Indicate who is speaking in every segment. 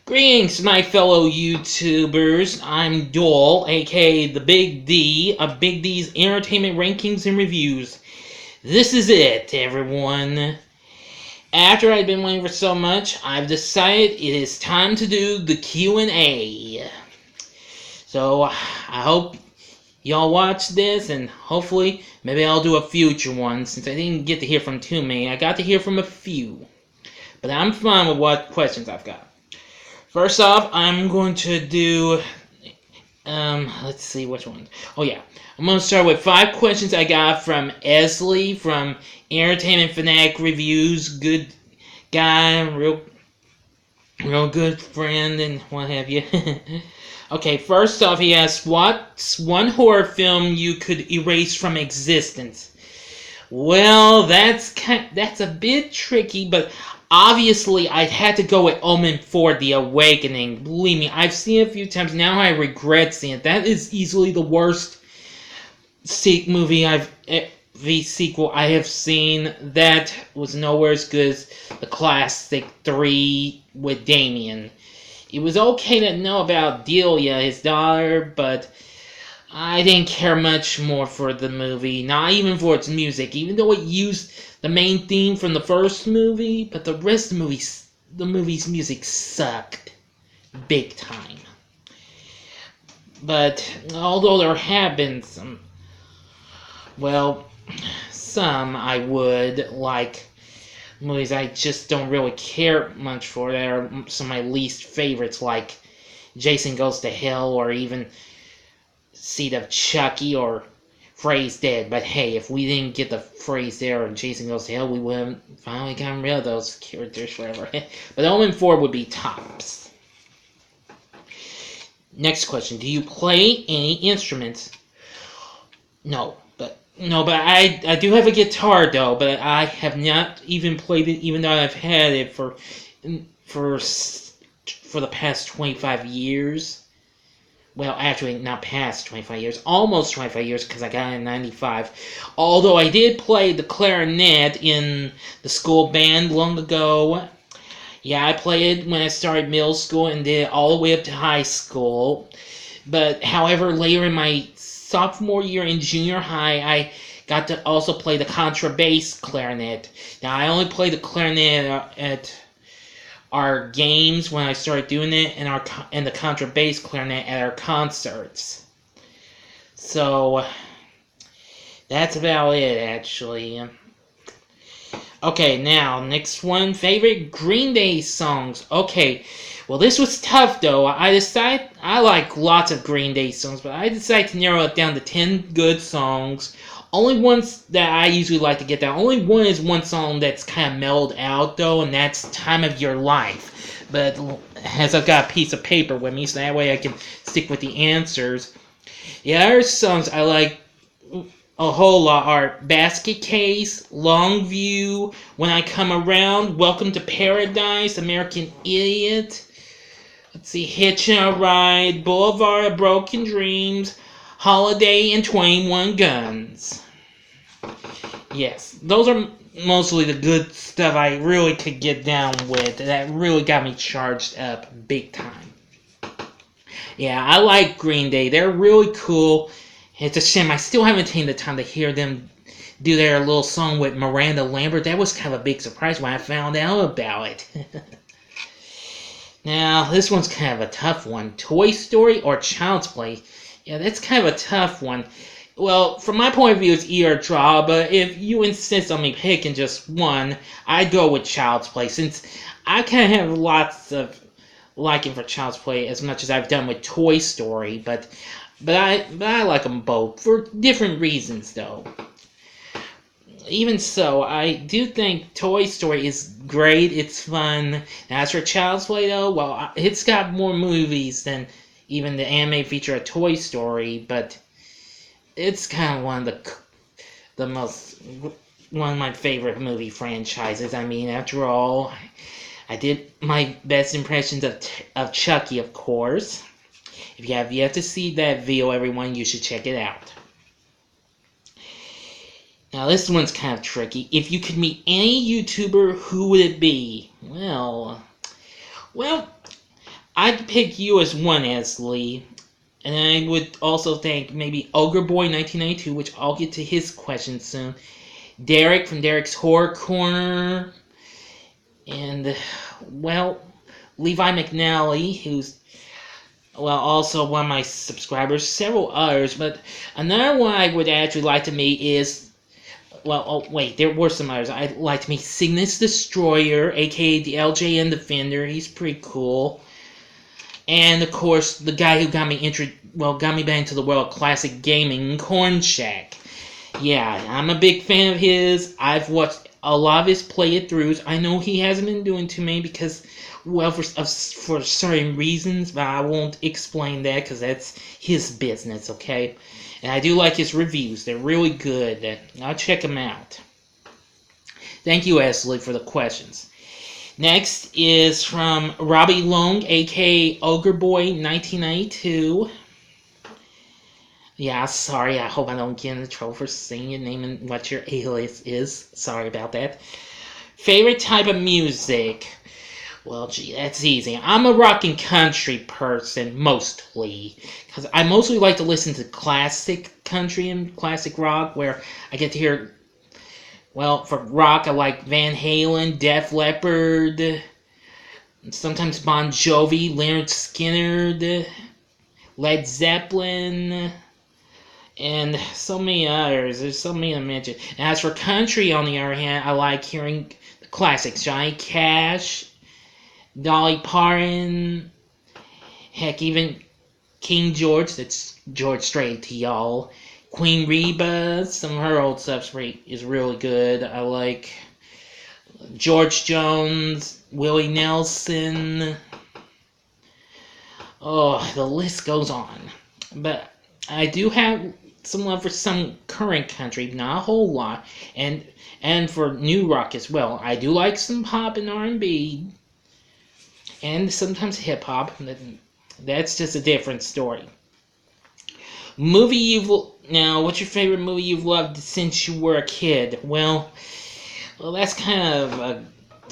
Speaker 1: Greetings, my fellow YouTubers. I'm Dole, aka the Big D, of Big D's Entertainment Rankings and Reviews. This is it, everyone. After I've been waiting for so much, I've decided it is time to do the Q&A. So, I hope y'all watch this, and hopefully, maybe I'll do a future one, since I didn't get to hear from too many. I got to hear from a few. But I'm fine with what questions I've got. First off, I'm going to do, let's see which one. Oh yeah, I'm going to start with 5 questions I got from Esley from Entertainment Fanatic Reviews. Good guy, real good friend, and what have you. Okay, first off, he asks, what's one horror film you could erase from existence? Well, that's a bit tricky, but obviously I'd had to go with Omen 4: The Awakening. Believe me, I've seen it a few times. Now I regret seeing it. That is easily the worst sequel I have seen. That was nowhere as good as the classic 3 with Damien. It was okay to know about Delia, his daughter, but I didn't care much more for the movie, not even for its music, even though it used the main theme from the first movie, but the rest of the movie's music sucked big time. But although there have been some I would like movies I just don't really care much for. That are some of my least favorites, like Jason Goes to Hell, or even Seed of Chucky, or Phrase Dead. But hey, if we didn't get the Phrase Dead or Jason Goes to Hell, we would have finally gotten rid of those characters forever. But Omen 4 would be tops. Next question. Do you play any instruments? No, but I do have a guitar though, but I have not even played it, even though I've had it for the past 25 years. Well, actually, not past 25 years, almost 25 years, because I got it in 95. Although I did play the clarinet in the school band long ago. Yeah, I played it when I started middle school and did it all the way up to high school. But, however, later in my sophomore year in junior high, I got to also play the contrabass clarinet. Now, I only played the clarinet at our games when I started doing it, and the contrabass clarinet at our concerts. So that's about it, actually. Okay, now next one, favorite Green Day songs. Okay, well, this was tough though. I like lots of Green Day songs, but I decided to narrow it down to 10 good songs. Only ones that I usually like to get down. Only one is one song that's kind of mellowed out, though, and that's Time of Your Life. But as I've got a piece of paper with me, so that way I can stick with the answers. The other songs I like a whole lot are Basket Case, Longview, When I Come Around, Welcome to Paradise, American Idiot, let's see, Hitchin' a Ride, Boulevard of Broken Dreams, Holiday, and 21 Guns. Yes, those are mostly the good stuff I really could get down with. That really got me charged up big time. Yeah, I like Green Day. They're really cool. It's a shame I still haven't taken the time to hear them do their little song with Miranda Lambert. That was kind of a big surprise when I found out about it. Now, this one's kind of a tough one. Toy Story or Child's Play? Yeah, that's kind of a tough one. Well, from my point of view, it's either draw, but if you insist on me picking just one, I'd go with Child's Play, since I kind of have lots of liking for Child's Play as much as I've done with Toy Story, but I like them both for different reasons, though. Even so, I do think Toy Story is great. It's fun. As for Child's Play, though, well, it's got more movies than even the anime feature of Toy Story, but it's kind of one of my favorite movie franchises. I mean, after all, I did my best impressions of Chucky, of course. If you have yet to see that video, everyone, you should check it out. Now, this one's kind of tricky. If you could meet any YouTuber, who would it be? Well, I'd pick you as one, Esley. And I would also thank maybe Ogre Boy 1992, which I'll get to his question soon. Derek from Derek's Horror Corner. And, well, Levi McNally, who's, well, also one of my subscribers, several others. But another one I would actually like to meet is, well, oh, wait, there were some others. I'd like to meet Cygnus Destroyer, aka the LJN Defender. He's pretty cool. And of course, the guy who got me got me back into the world of classic gaming, Corn Shack. Yeah, I'm a big fan of his. I've watched a lot of his playthroughs. I know he hasn't been doing too many because, well, for certain reasons, but I won't explain that because that's his business, okay? And I do like his reviews. They're really good. I'll check them out. Thank you, Esley, for the questions. Next is from Robbie Long, aka Ogre Boy 1992. Yeah, sorry, I hope I don't get into trouble for saying your name and what your alias is. Sorry about that. Favorite type of music? Well, gee, that's easy. I'm a rock and country person, mostly. Because I mostly like to listen to classic country and classic rock, where I get to hear... Well, for rock, I like Van Halen, Def Leppard, sometimes Bon Jovi, Leonard Skinner, Led Zeppelin, and so many others. There's so many to mention. And as for country, on the other hand, I like hearing the classics. Johnny Cash, Dolly Parton, heck, even King George, that's George Strait to y'all. Queen Reba, some of her old stuff is really good. I like George Jones, Willie Nelson. Oh, the list goes on. But I do have some love for some current country, not a whole lot, and for new rock as well. I do like some pop and R&B, and sometimes hip hop. That's just a different story. Now, what's your favorite movie you've loved since you were a kid? Well, that's kind of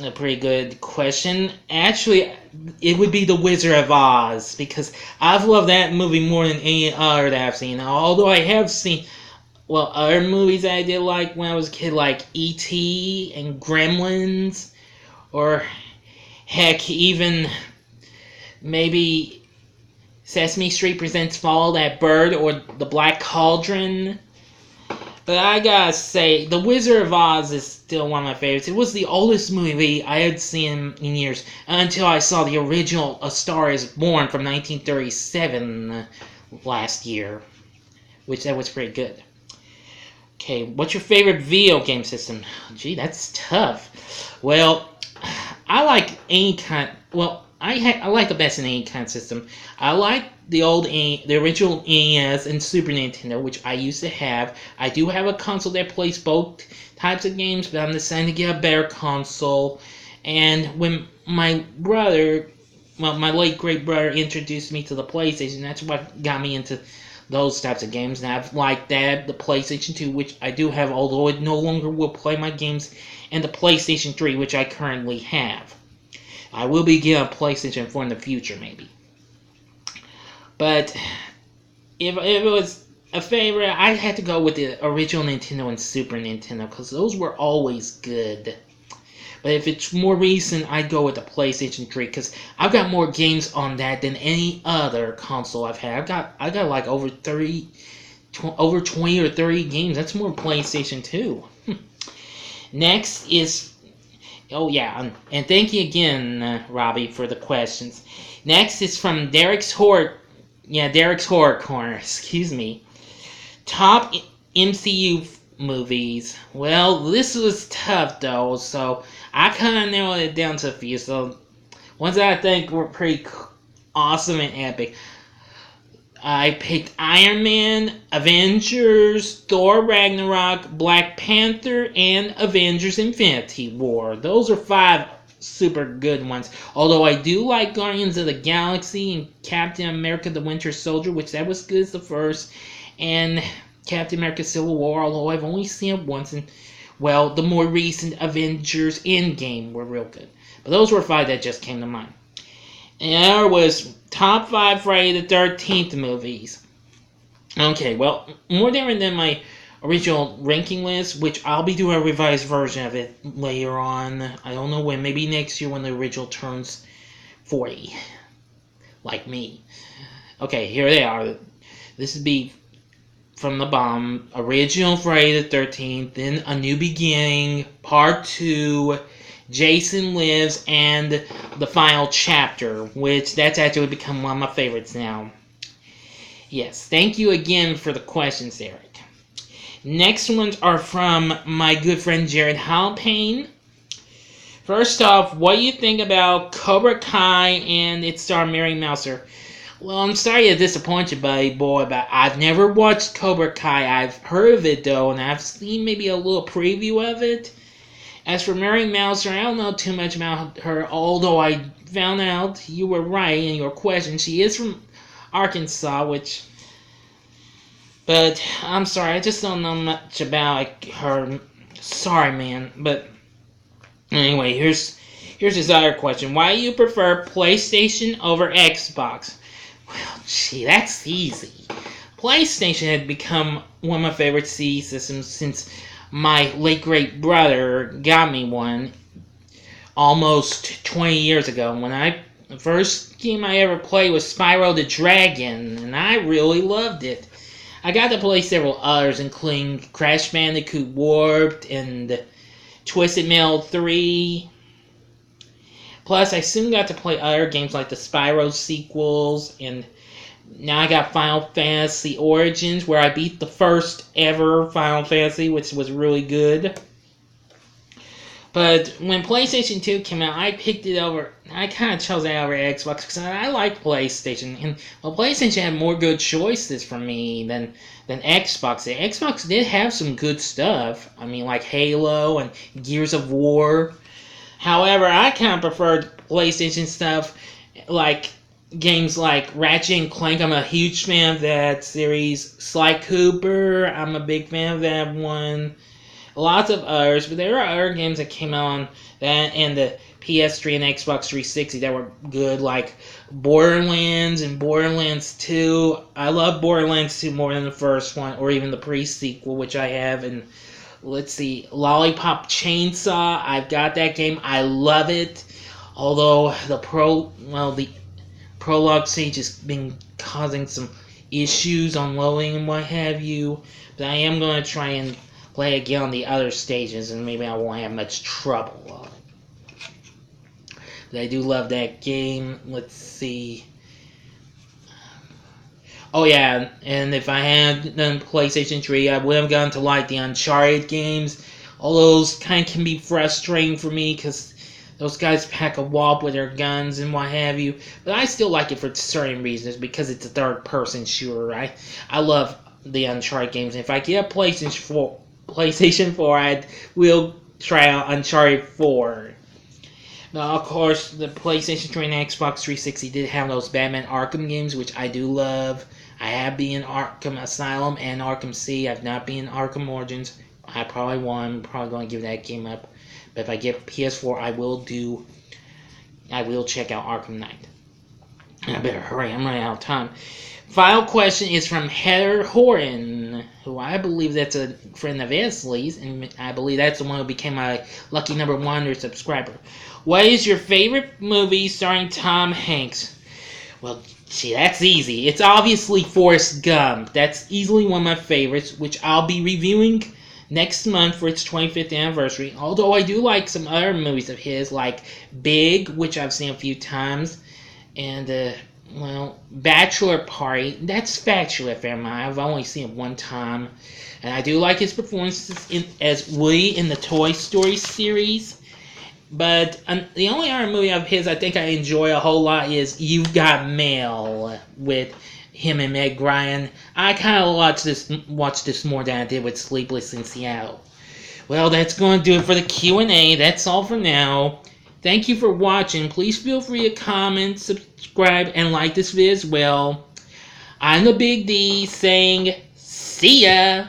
Speaker 1: a pretty good question. Actually, it would be The Wizard of Oz, because I've loved that movie more than any other that I've seen. Although I have seen, well, other movies I did like when I was a kid, like E.T. and Gremlins, or heck, even maybe Sesame Street Presents Follow That Bird or The Black Cauldron. But I gotta say, The Wizard of Oz is still one of my favorites. It was the oldest movie I had seen in years until I saw the original A Star Is Born from 1937 last year, which that was pretty good. Okay, what's your favorite video game system? Gee, that's tough. Well, I like any kind. Well, I like the best in any kind of system. I like the original NES and Super Nintendo, which I used to have. I do have a console that plays both types of games, but I'm deciding to get a better console. And when my brother, well, my late great brother, introduced me to the PlayStation, that's what got me into those types of games. And I've liked that, the PlayStation 2, which I do have, although it no longer will play my games, and the PlayStation 3, which I currently have. I will be getting a PlayStation 4 in the future, maybe. But if it was a favorite, I'd have to go with the original Nintendo and Super Nintendo, because those were always good. But if it's more recent, I'd go with the PlayStation 3, because I've got more games on that than any other console I've had. I got like over 20 or 30 games. That's more PlayStation 2. Next is... Oh, yeah, and thank you again, Robbie, for the questions. Next is from Derek's Horror Corner, excuse me. Top MCU movies. Well, this was tough, though, so I kind of narrowed it down to a few. So, ones that I think were pretty awesome and epic. I picked Iron Man, Avengers, Thor Ragnarok, Black Panther, and Avengers Infinity War. Those are 5 super good ones. Although I do like Guardians of the Galaxy and Captain America the Winter Soldier, which that was good as the first, and Captain America Civil War, although I've only seen it once, and, well, the more recent Avengers Endgame were real good. But those were 5 that just came to mind. And there was top 5 Friday the 13th movies. Okay, well, more different than my original ranking list, which I'll be doing a revised version of it later on. I don't know when, maybe next year when the original turns 40. Like me. Okay, here they are. This would be from the bottom. Original Friday the 13th, then A New Beginning, Part 2, Jason Lives, and the final chapter, which that's actually become one of my favorites now. Yes, thank you again for the questions, Eric. Next ones are from my good friend Jared Halpane. First off, what do you think about Cobra Kai and its star Mary Mouser? Well, I'm sorry to disappoint you, buddy boy, but I've never watched Cobra Kai. I've heard of it, though, and I've seen maybe a little preview of it. As for Mary Mouser, I don't know too much about her, although I found out you were right in your question. She is from Arkansas, which... But, I'm sorry, I just don't know much about her. Sorry, man. But, anyway, here's his other question. Why do you prefer PlayStation over Xbox? Well, gee, that's easy. PlayStation had become one of my favorite CD systems since my late great brother got me one almost 20 years ago. When the first game I ever played was Spyro the Dragon, and I really loved it. I got to play several others, including Crash Bandicoot Warped and Twisted Metal 3. Plus, I soon got to play other games like the Spyro sequels, and now I got Final Fantasy Origins, where I beat the first ever Final Fantasy, which was really good. But when PlayStation 2 came out, I picked it over. I kind of chose it over Xbox because I like PlayStation. And well, PlayStation had more good choices for me than Xbox did. Xbox did have some good stuff. I mean, like Halo and Gears of War. However, I kind of preferred PlayStation stuff, like games like Ratchet and Clank. I'm a huge fan of that series. Sly Cooper, I'm a big fan of that one. Lots of others, but there are other games that came out on that and the PS3 and Xbox 360 that were good, like Borderlands and Borderlands 2. I love Borderlands 2 more than the first one, or even the pre-sequel, which I have. And let's see, Lollipop Chainsaw. I've got that game. I love it. Although the prologue stage has been causing some issues on loading and what have you. But I am going to try and play again on the other stages, and maybe I won't have much trouble on it. But I do love that game. Let's see. Oh yeah, and if I had done PlayStation 3, I would have gone to like the Uncharted games. All those kind of can be frustrating for me because those guys pack a wallop with their guns and what have you. But I still like it for certain reasons because it's a third-person shooter. I love the Uncharted games. If I get a PlayStation 4, I will try out Uncharted 4. Now, of course, the PlayStation 3 and Xbox 360 did have those Batman Arkham games, which I do love. I have been in Arkham Asylum and Arkham City. I've not been in Arkham Origins. I probably won't. I'm probably going to give that game up. But if I get PS4, I will check out Arkham Knight. I better hurry. I'm running out of time. Final question is from Heather Horan, who I believe that's a friend of Esley's, and I believe that's the one who became my lucky number 100 subscriber. What is your favorite movie starring Tom Hanks? Well, gee, that's easy. It's obviously Forrest Gump. That's easily one of my favorites, which I'll be reviewing next month for its 25th anniversary. Although I do like some other movies of his, like Big, which I've seen a few times, and Bachelor Party. That's factual, I've only seen it one time. And I do like his performances as Woody in the Toy Story series. But the only other movie of his I think I enjoy a whole lot is You've Got Mail with him and Meg Ryan. I kind of watched this more than I did with Sleepless in Seattle. Well, that's going to do it for the Q&A. That's all for now. Thank you for watching. Please feel free to comment, subscribe, and like this video as well. I'm the Big D saying, see ya!